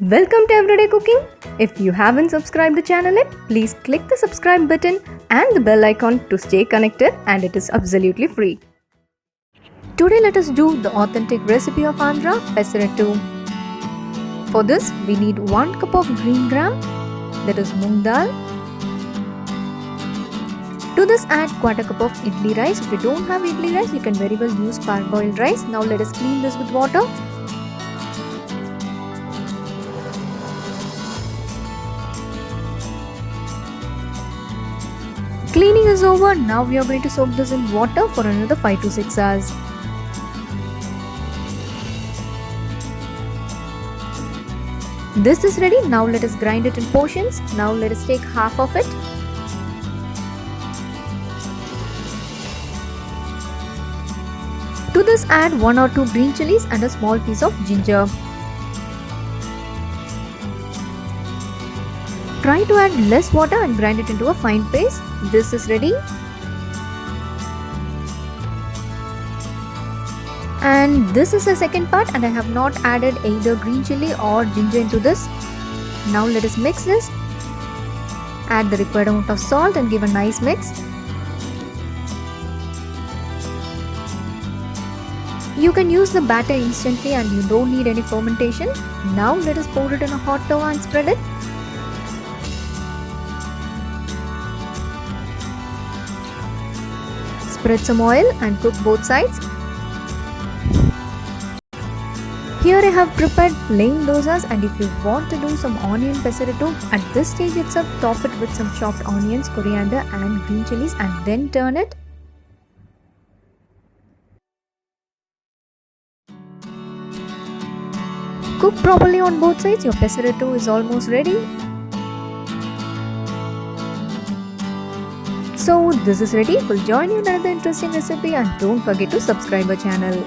Welcome to Everyday Cooking. If you haven't subscribed the channel yet, please click the subscribe button and the bell icon to stay connected, and it is absolutely free. Today let us do the authentic recipe of Andhra, Pesarattu. For this we need 1 cup of green gram, that is Moong dal. To this add quarter cup of idli rice. If you don't have idli rice, you can very well use parboiled rice. Now let us clean this with water. Cleaning is over. Now we are going to soak this in water for another 5 to 6 hours. This is ready. Now let us grind it in portions. Now let us take half of it. To this add 1 or 2 green chilies and a small piece of ginger. Try to add less water and grind it into a fine paste. This is ready. And this is the second part, and I have not added either green chili or ginger into this. Now let us mix this. Add the required amount of salt and give a nice mix. You can use the batter instantly and you don't need any fermentation. Now let us pour it in a hot tawa and spread it. Spread some oil and cook both sides. Here I have prepared plain dosas, and if you want to do some onion pesarattu, at this stage itself top it with some chopped onions, coriander and green chilies and then turn it. Cook properly on both sides. Your pesarattu is almost ready. So this is ready. We'll join you in another interesting recipe, and don't forget to subscribe our channel.